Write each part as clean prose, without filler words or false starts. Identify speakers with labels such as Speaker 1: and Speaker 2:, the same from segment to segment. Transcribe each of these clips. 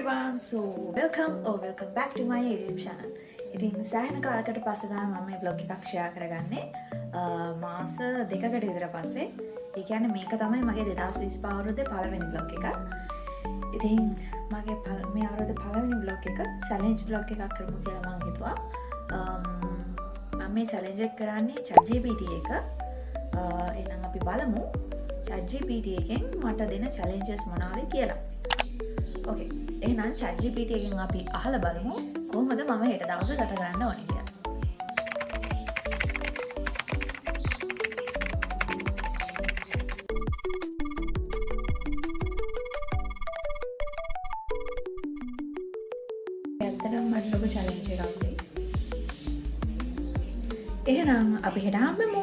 Speaker 1: everyone, so welcome back to my YouTube channel. ඉතින් සෑහෙන කාලයකට පස්සේ තමයි මම මේ vlog එකක් share කරගන්නේ. මාස දෙකකට විතර පස්සේ. ඒ කියන්නේ මේක තමයි මගේ 2025 අවුරුද්දේ පළවෙනි vlog එක. ඉතින් මගේ මේ අවුරුද්දේ පළවෙනි vlog එක challenge vlog එකක් කරමු කියලා මම හිතුවා. මම මේ challenge එක කරන්නේ ChatGPT එක. එහෙනම් අපි බලමු ChatGPT එකෙන් මට දෙන challenges මොනවද කියලා. Okay. එහෙනම් ChatGPT එකෙන් අපි අහලා බලමු කොහොමද මම හෙට දවසේ ගත කරන්න ඕනේ කියලා. ඇත්තටම මට ලොකු challenge එකක් වෙයි. එහෙනම් අපි හෙට හම්බෙමු.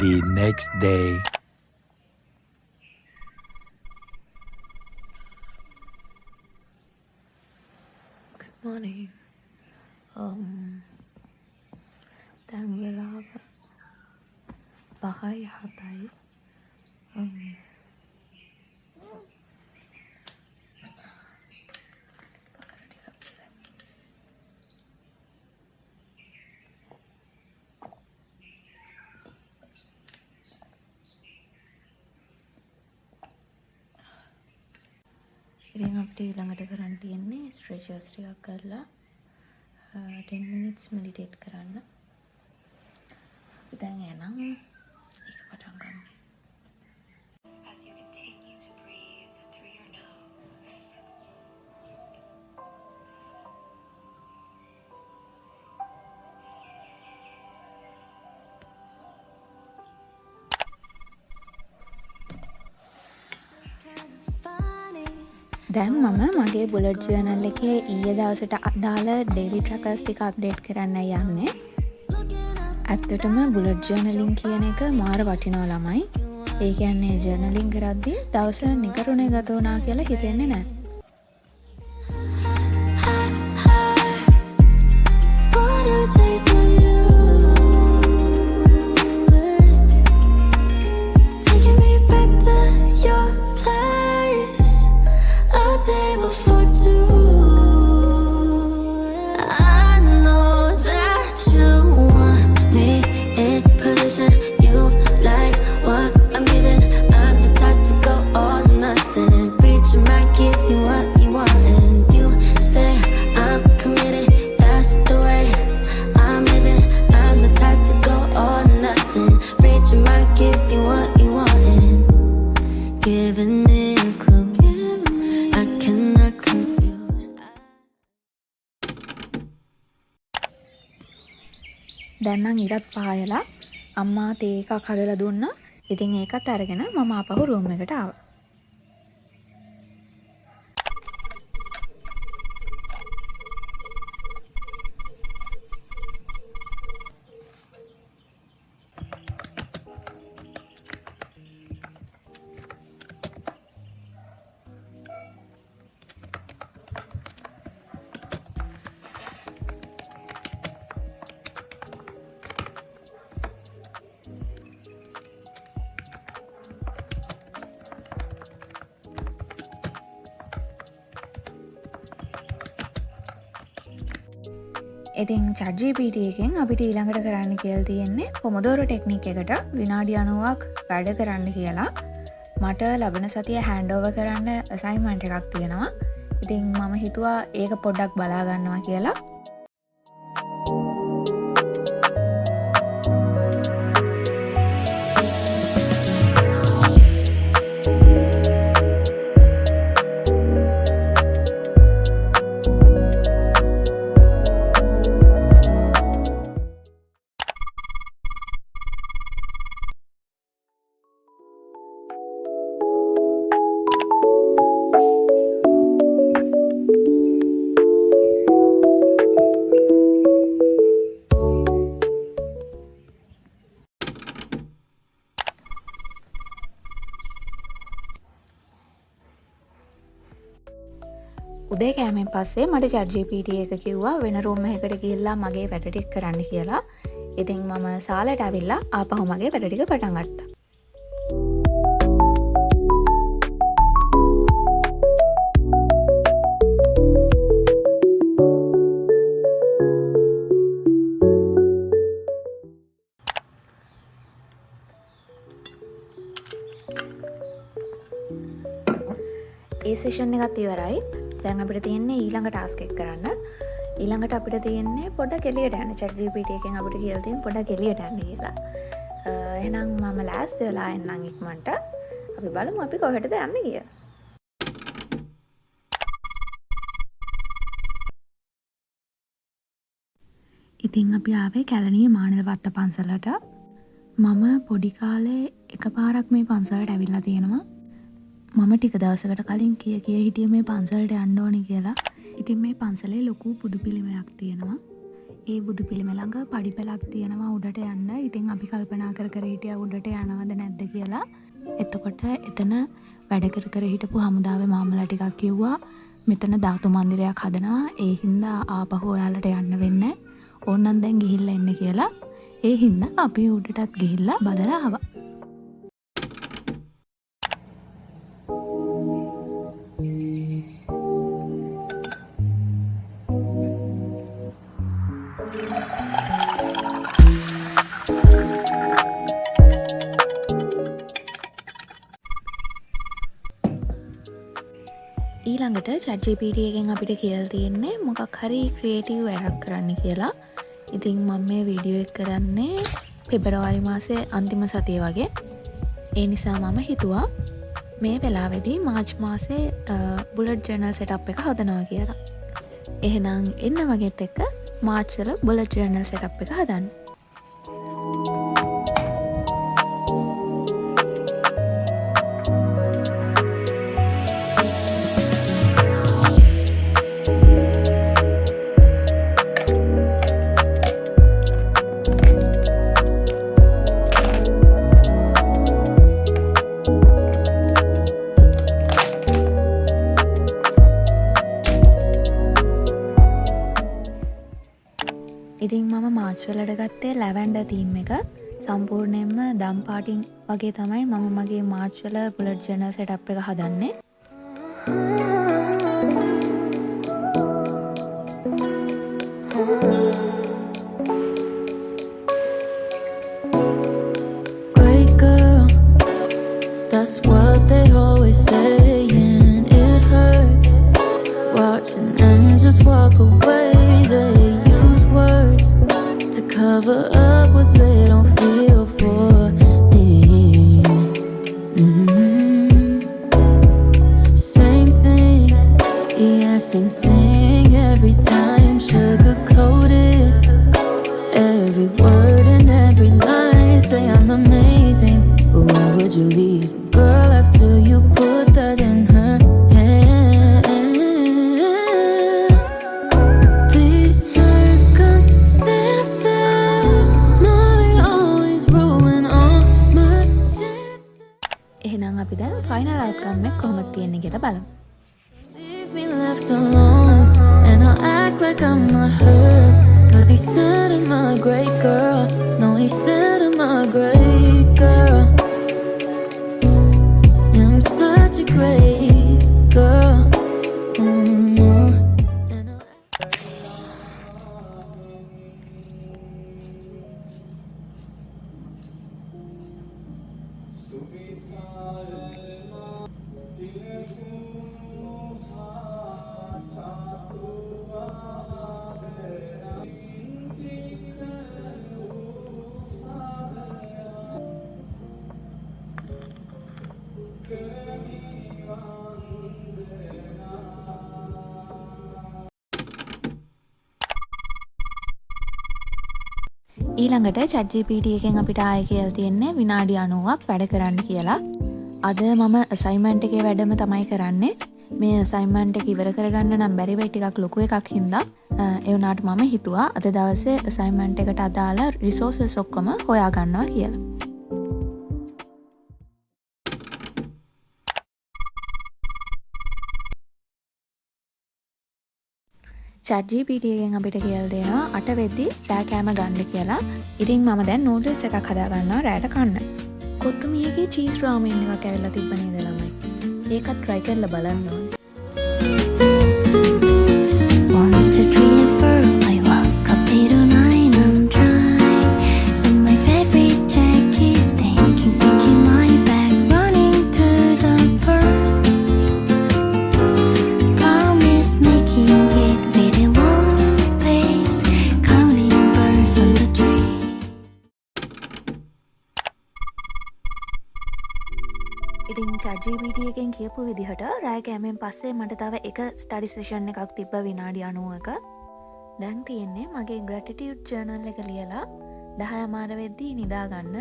Speaker 2: The next day.
Speaker 1: Morning. දැන් වෙලාව 5:07යි. ඉතින් අපිට ඊළඟට කරන්න තියෙන්නේ ස්ට්‍රෙචර්ස් ටිකක් කරලා 10 minutes meditate කරන්න. දැන් එනම් ඒක පටන් ගමු.
Speaker 3: As you continue to breathe through your nose,
Speaker 1: දැන් මම මගේ බුලට් ජර්නල් එකේ ඊයේ දවසට අදාළ ඩේලි ට්‍රැකර්ස් ටික අප්ඩේට් කරන්න යන්නේ. ඇත්තටම බුලට් ජර්නලින් කියන එක මාර වටිනවා ළමයි. ඒ කියන්නේ ජර්නලින් කරද්දී දවස නිකරුණේ ගත වුණා කියලා හිතෙන්නේ නැහැ.
Speaker 3: what a taste of you, taking me back to your place, a table for two. I know that you want me in position. You like what I'm giving. I'm the type to go all or nothing. Reach might give you what you want, and you say I'm committed. That's the way I'm living. I'm the type to go all or nothing. Reach might give you what you want, and giving me a clue. I cannot confuse.
Speaker 1: දැන් නම් ඉරත් පායලා අම්මා තේ එකක් හදලා දුන්නා. ඉතින් ඒකත් අරගෙන මම ආපහු රූම් එකට ආවා. ඉතින් ChatGPT එකෙන් අපිට ඊළඟට කරන්න කියලා තියෙන්නේ පොමොඩෝරෝ ටෙක්නික් එකට විනාඩි 90ක් වැඩ කරන්න කියලා. මට ලබන සතිය හෑන්ඩ් ඕවර් කරන්න අසයින්මන්ට් එකක් තියෙනවා. ඉතින් මම හිතුවා ඒක පොඩ්ඩක් බලා ගන්නවා කියලා. උදේ කෑමෙන් පස්සේ මට ChatGPT එක කිව්වා වෙන රූම් එකකට ගිහිල්ලා මගේ වැඩ ටික කරන්න කියලා. ඉතින් මම සාලට ඇවිල්ලා ආපහු මගේ වැඩ ටික පටන් ගත්තා. ඒ සෙෂන් එකත් ඉවරයි. දැන් අපිට තියෙන්නේ ඊළඟ ටාස්ක් එක කරන්න. ඊළඟට අපිට තියෙන්නේ පොඩ්ඩක් එළියට යන්න. ChatGPT එකෙන් අපිට කියලා තියෙන පොඩ්ඩක් එළියට යන්න කියලා. එහෙනම් මම ලෑස්ති වෙලා එන්නම් ඉක්මනට. අපි බලමු අපි කොහෙටද යන්නේ කියලා. ඉතින් අපි ආවේ කැලණිය මානවවත්ත පන්සලට. මම පොඩි කාලේ එකපාරක් මේ පන්සලට ඇවිල්ලා තියෙනවා. මම ටික දවසකට කලින් කිය හිටිය මේ පන්සලට යන්න ඕනේ කියලා. ඉතින් මේ පන්සලේ ලොකු බුදු පිළිමයක් තියෙනවා. ඒ බුදු පිළිම ළඟ පඩිපෙළක් තියෙනවා උඩට යන්න. ඉතින් අපි කල්පනා කර හිටියා උඩට යනවද නැද්ද කියලා. එතකොට එතන වැඩ කර හිටපු හමුදාවේ මාමලා ටිකක් කිව්වා මෙතන ධාතු මන්දිරයක් හදනවා. ඒ හින්දා ආපහු ඔයාලට යන්න වෙන්නේ. ඕනනම් දැන් ගිහිල්ලා එන්න කියලා. ඒ හින්දා අපි උඩටත් ගිහිල්ලා බලලා ආවා. ඊළඟට ChatGPT එකෙන් අපිට කියලා තියෙන්නේ මොකක් හරි ක්‍රියේටිව් වැඩක් කරන්න කියලා. ඉතින් මම මේ වීඩියෝ එක කරන්නේ පෙබරවාරි මාසේ අන්තිම සතිය වගේ. ඒ නිසා මම හිතුවා මේ වෙලාවේදී මාර්ච් මාසේ බුලට් ජර්නල් සෙටප් එක හදනවා කියලා. එහෙනම් එන්න වගේත් එක්ක මාර්ච් වල බුලට් ජර්නල් සෙටප් එක හදන්න. ඉතින් මම මාර්ච් වලට ගත්තේ ලැවෙන්ඩර් තීම් එක. සම්පූර්ණයෙන්ම දම් පාටින් වගේ තමයි මම මගේ මාර්ච් වල බුලට් ජර්නල් සෙටප් එක හදන්නේ.
Speaker 3: Great girl, that's what they always say, and it hurts watching them just walk away. They words to cover up what they don't feel for me. Same thing, yeah, same thing every time. Sugar coated every word and every line. Say I'm amazing, but why would you leave a girl after you put that in her hand? These
Speaker 1: එහෙනම් අපි දැන් final අවුට්කම් එක කොහොමද තියෙන්නේ කියලා බලමු.
Speaker 3: Leave me left alone, and I'll act like I'm not her. 'Cause he said I'm a great girl. No, he said I'm a great girl. And I'm such a great girl. No. And I'll
Speaker 1: ඊළඟට ChatGPT එකෙන් අපිට ආයෙ කියලා තියෙන්නේ විනාඩි 90ක් වැඩ කරන්න කියලා. අද මම අසයින්මන්ට් එකේ වැඩම තමයි කරන්නේ. මේ අසයින්මන්ට් එක ඉවර කරගන්න නම් බැරි වෙයි ටිකක් ලොකු එකක් හින්දා. ඒ වුණාට මම හිතුවා අද දවසේ අසයින්මන්ට් එකට අදාළ රිසෝසස් ඔක්කොම හොයා ගන්නවා කියලා. ChatGPT එකෙන් අපිට කියලා දෙනවා 8 වෙද්දි රෑ කෑම ගන්න කියලා. ඉතින් මම දැන් නූඩල්ස් එකක් හදා ගන්නවා රෑට කන්න. කොත්තුමියගේ චීස් රාමෙන් එකක් ඇවිල්ලා තිබ්බ නේද ළමයි. ඒකත් try කරලා බලන්න ඕනේ.
Speaker 3: 1, 2, 3 and 4 I walk up 8 or 9 I'm trying in my favorite jacket thinking my bag running to the purse
Speaker 1: video එකෙන් කියපු විදිහට රෑ කෑමෙන් පස්සේ මට තව එක ස්ටඩි සෙෂන් එකක් තිබ්බ විනාඩි 90ක. දැන් තියෙන්නේ මගේ ග්‍රැටිටියුඩ් ජර්නල් එක ලියලා 10:00 වෙද්දී නිදා ගන්න.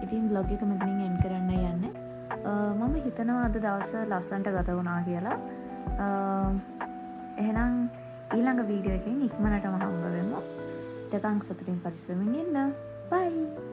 Speaker 1: ඉතින් vlog එක මෙතනින් end කරන්න යන්නේ. මම හිතනවා අද දවස ලස්සනට ගත වුණා කියලා. එහෙනම් ඊළඟ වීඩියෝ එකෙන් ඉක්මනටම හම්බ වෙමු. එතකන් සතුටින් පරිස්සමින් ඉන්න. බයි.